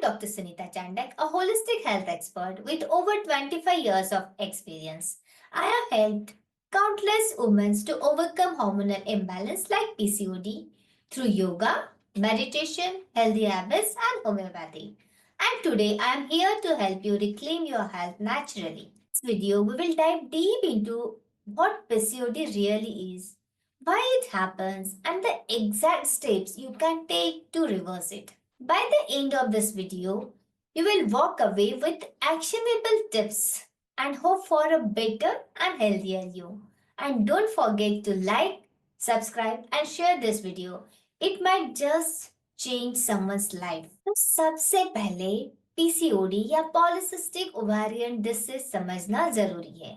Dr. Sunita Chandak, a holistic health expert with over 25 years of experience. I have helped countless women to overcome hormonal imbalance like PCOD through yoga, meditation, healthy habits, and homeopathy. And today I am here to help you reclaim your health naturally. In this video, we will dive deep into what PCOD really is, why it happens, and the exact steps you can take to reverse it. By the end of this video, you will walk away with actionable tips and hope for a better and healthier you. And don't forget to like, subscribe and share this video. It might just change someone's life. तो सबसे पहले PCOD या polycystic ovarian disease समझना जरूरी है।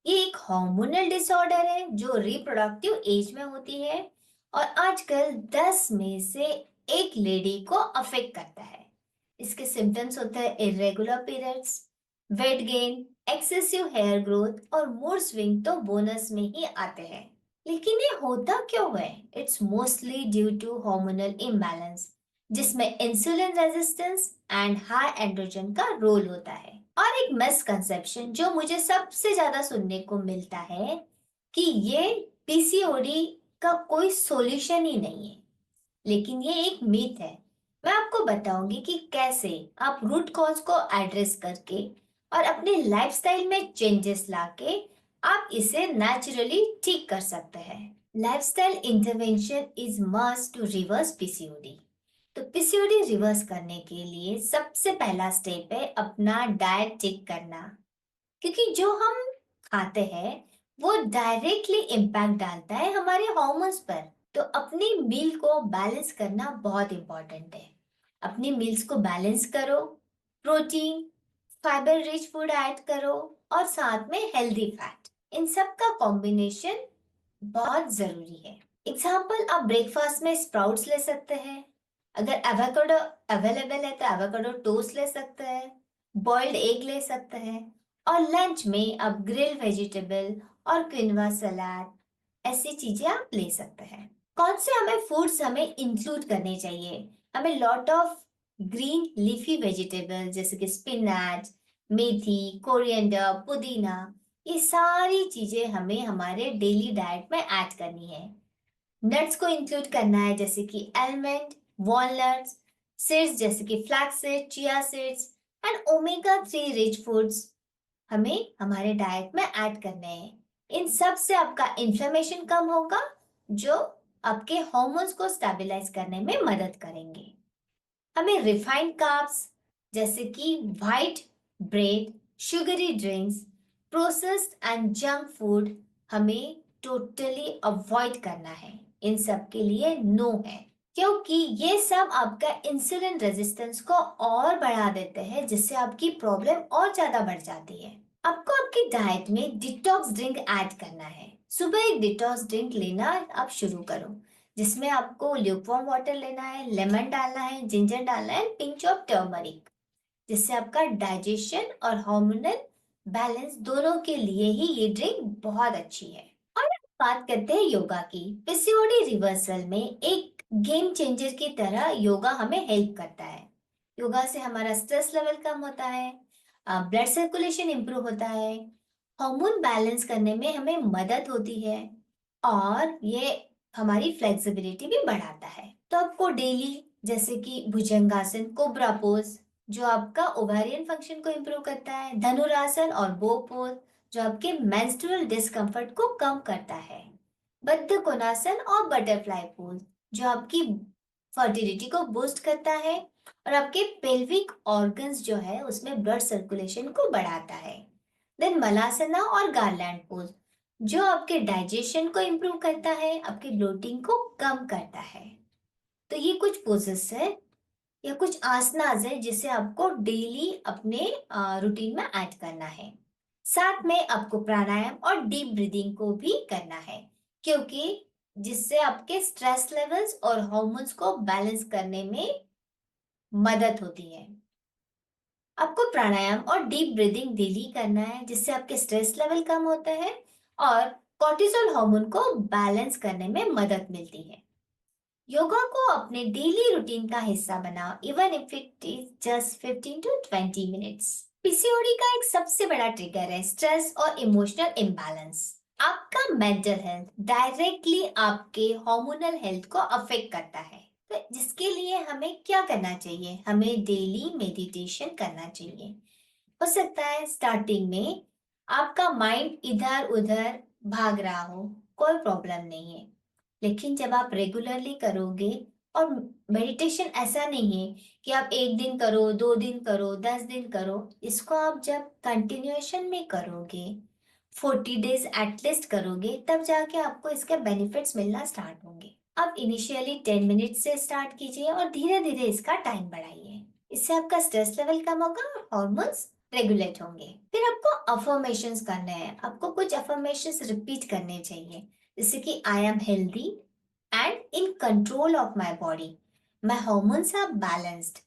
ये एक hormonal disorder है जो रिप्रोडक्टिव एज में होती है और आजकल 10 में से एक लेडी को अफेक्ट करता है। इसके सिम्टम्स होते हैं irregular periods, weight gain, excessive hair growth और मूड स्विंग तो बोनस में ही आते हैं। लेकिन ये होता क्यों है? It's mostly due to hormonal imbalance जिसमें insulin resistance and high androgen का रोल होता है। और एक मिसकंसेप्शन जो मुझे सबसे ज्यादा सुनने को मिलता है कि ये पीसीओडी का कोई सॉल्यूशन ही नहीं है, लेकिन ये एक मीथ है। मैं आपको बताऊंगी कि कैसे आप रूट कॉज को एड्रेस करके और अपने लाइफस्टाइल में चेंजेस लाके आप इसे नेचुरली ठीक कर सकते हैं। Lifestyle intervention is must to reverse PCOD. तो पीसीओडी रिवर्स करने के लिए सबसे पहला स्टेप है अपना डाइट ठीक करना, क्योंकि जो हम खाते हैं वो डायरेक्टली इम्पैक्ट डालता है हमारे हार्मोन्स पर। तो अपनी मील को बैलेंस करना बहुत इंपॉर्टेंट है। अपनी मील्स को बैलेंस करो, protein, fibre rich food add करो और साथ में हेल्दी फैट। इन सब का कॉम्बिनेशन बहुत जरूरी है। एग्जाम्पल, आप ब्रेकफास्ट में स्प्राउट्स ले सकते हैं। अगर एवोकाडो अवेलेबल है तो एवोकाडो टोस्ट ले सकते हैं, बॉइल्ड एग ले सकते हैं और लंच में आप ग्रिल वेजिटेबल और क्विनोआ सलाद ऐसी चीजें आप ले सकते हैं। कौन से हमें इंक्लूड करने चाहिए? हमें lot of green leafy vegetable जैसे कि स्पिनच, मेथी, कोरिएंडर, पुदीना, ये सारी चीजें हमें हमारे डेली डाइट में ऐड करनी है। नट्स को इंक्लूड करना है जैसे कि आलमंड, वॉलनट्स, सीड्स जैसे कि flax seed, chia seeds and omega 3 rich foods हमें हमारे डाइट में ऐड करने हैं। इन सब से आपका इन्फ्लेमेशन कम होगा जो आपके हार्मोन्स को स्टेबलाइज करने में मदद करेंगे। हमें रिफाइंड कार्ब्स जैसे कि white bread, sugary drinks, processed and junk food हमें टोटली अवॉइड करना है। इन सब के लिए नो है, क्योंकि ये सब आपका इंसुलिन रेजिस्टेंस को और बढ़ा देते हैं जिससे आपकी प्रॉब्लम और ज्यादा बढ़ जाती है। आपको आपकी डाइट में डिटॉक्स ड्रिंक ऐड करना है। सुबह एक डिटॉक्स ड्रिंक लेना आप शुरू करो, जिसमें आपको ल्यूकवार्म वाटर लेना है, लेमन डालना है, जिंजर डालना है, पिंच ऑफ टर्मरिक, जिससे आपका डाइजेशन और हार्मोनल बैलेंस दोनों के लिए ही ये ड्रिंक बहुत अच्छी है। और बात करते हैं योगा की। पीसीओडी रिवर्सल में एक गेम चेंजर की तरह योगा हमें हेल्प करता है। योगा से हमारा स्ट्रेस लेवल कम होता है, ब्लड सर्कुलेशन इंप्रूव होता है, हार्मोन बैलेंस करने में हमें मदद होती है और ये हमारी फ्लेक्सिबिलिटी भी बढ़ाता है। तो आपको डेली जैसे कि भुजंगासन, कोब्रा पोज जो आपका ओवेरियन फंक्शन को इंप्रूव करता है, धनुरासन और बो पोज जो आपके मेंस्ट्रुअल डिस्कम्फर्ट को कम करता है, बद्ध कोणासन और बटरफ्लाई पोज जो आपकी फर्टिलिटी को बूस्ट करता है और आपके पेल्विक ऑर्गन्स जो है उसमें ब्लड सर्कुलेशन को बढ़ाता है। देन मलासना और गार्लैंड पोज जो आपके डाइजेशन को इंप्रूव करता है, आपकी ब्लोटिंग को कम करता है। तो ये कुछ पोजेस है या कुछ आसनास है जिसे आपको डेली अपने रूटीन में ऐड करना है। साथ में आपको प्राणायाम और डीप ब्रीदिंग को भी करना है, क्योंकि जिससे आपके स्ट्रेस लेवल्स और हार्मोन्स को बैलेंस करने में मदद होती है। आपको प्राणायाम और डीप ब्रीदिंग डेली करना है जिससे आपके स्ट्रेस लेवल कम होता है और कॉर्टिसोल हार्मोन को बैलेंस करने में मदद मिलती है। योगा को अपने डेली रूटीन का हिस्सा बनाओ, even if it is just 15 to 20 minutes. PCOD का एक सबसे बड़ा ट्रिगर है स्ट्रेस और इमोशनल इम्बैलेंस। आपका मेंटल हेल्थ डायरेक्टली आपके हार्मोनल हेल्थ को अफेक्ट करता है। तो जिसके लिए हमें क्या करना चाहिए? हमें डेली मेडिटेशन करना चाहिए। हो सकता है स्टार्टिंग में आपका माइंड इधर उधर भाग रहा हो, कोई प्रॉब्लम नहीं है। लेकिन जब आप रेगुलरली करोगे, और मेडिटेशन ऐसा नहीं है कि आप एक दिन करो, 2 दिन करो, 10 दिन करो। इसको आप जब कंटिन्यूएशन में करोगे, 40 डेज एटलीस्ट करोगे, तब जाके आपको इसके बेनिफिट्स मिलना स्टार्ट होंगे। आप इनिशियली 10 मिनट से स्टार्ट कीजिए और धीरे धीरे इसका टाइम बढ़ाइए। इससे आपका स्ट्रेस लेवल कम होगा और हॉर्मोन्स रेगुलेट होंगे। फिर आपको अफर्मेशंस करने हैं, आपको कुछ अफर्मेशंस रिपीट करने चाहिए, जैसे कि I am healthy and in control of my body, my hormones are balanced.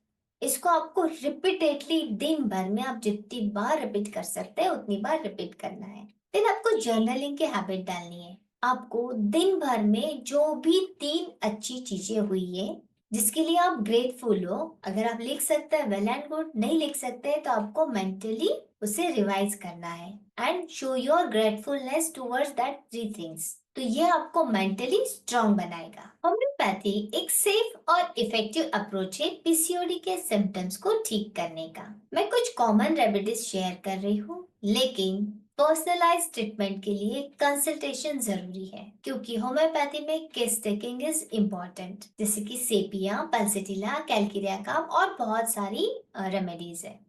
इसको आपको रिपीटेडली दिन भर में आप जितनी बार रिपीट कर सकते हैं उतनी बार रिपीट करना है। फिर आपको जर्नलिंग की हैबिट डालनी है। आपको दिन भर में जो भी 3 अच्छी चीजें हुई है, जिसके लिए आप ग्रेटफुल हो, अगर आप लिख सकते हैं वेल एंड गुड, नहीं लिख सकते तो आपको मेंटली उसे रिवाइज करना है and show your gratefulness towards that 3 things. तो ये आपको मेंटली स्ट्रांग बनाएगा। होम्योपैथी एक सेफ और इफेक्टिव अप्रोच है पीसीओडी के सिम्टम्स को ठीक करने का। मैं कुछ कॉमन रेमेडीज शेयर कर रही हूँ, लेकिन पर्सनलाइज ट्रीटमेंट के लिए कंसल्टेशन जरूरी है, क्योंकि होम्योपैथी में केस टेकिंग इज इम्पोर्टेंट, जैसे कि सेपिया, पल्सिटिला, कैलकिरिया काम और बहुत सारी रेमेडीज है।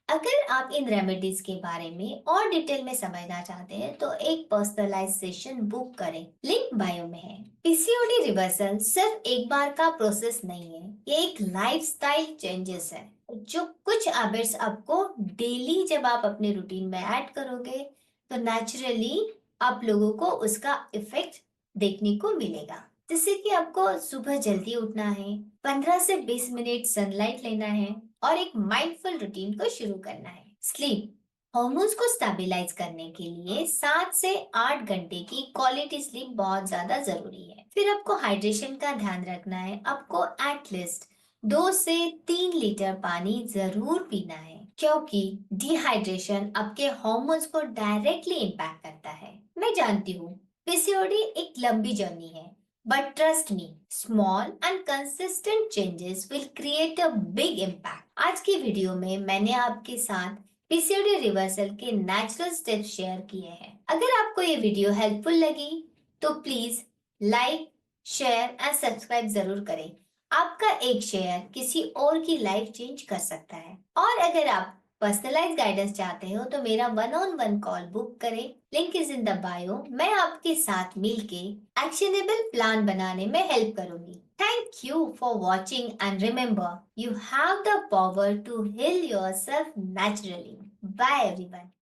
अगर आप इन रेमेडीज के बारे में और डिटेल में समझना चाहते हैं तो एक पर्सनलाइज सेशन बुक करें, लिंक बायो में है। पीसीओडी रिवर्सल सिर्फ एक बार का प्रोसेस नहीं है, ये एक लाइफस्टाइल चेंजेस है। जो कुछ हैबिट्स आपको डेली जब आप अपने रूटीन में ऐड करोगे, तो नेचुरली आप लोगों को उसका इफेक्ट देखने को मिलेगा। जैसे कि आपको सुबह जल्दी उठना है, 15 से 20 मिनट सनलाइट लेना है और एक माइंडफुल रूटीन को शुरू करना है। स्लीप, हॉर्मोन्स को स्टेबलाइज करने के लिए 7 से 8 घंटे की क्वालिटी स्लीप बहुत ज्यादा जरूरी है। फिर आपको हाइड्रेशन का ध्यान रखना है। आपको एटलीस्ट 2 से 3 लीटर पानी जरूर पीना है, क्योंकि डिहाइड्रेशन आपके हॉर्मोन्स को डायरेक्टली इम्पैक्ट करता है। मैं जानती हूँ पीसीओडी एक लंबी जर्नी है, but trust me, small and consistent changes will create a big impact. आज की वीडियो में मैंने आपके साथ पीसीओडी रिवर्सल के नेचुरल स्टेप्स शेयर किए हैं। अगर आपको ये वीडियो हेल्पफुल लगी तो please like, share and subscribe जरूर करें। आपका एक शेयर किसी और की लाइफ चेंज कर सकता है। और अगर आप पर्सनलाइज गाइडेंस चाहते हो तो मेरा 1-on-1 कॉल बुक करें, link is in the bio. मैं आपके साथ मिलके एक्शनेबल प्लान बनाने में हेल्प करूंगी। Thank you for watching and remember, you have the power to heal yourself naturally. Bye everyone.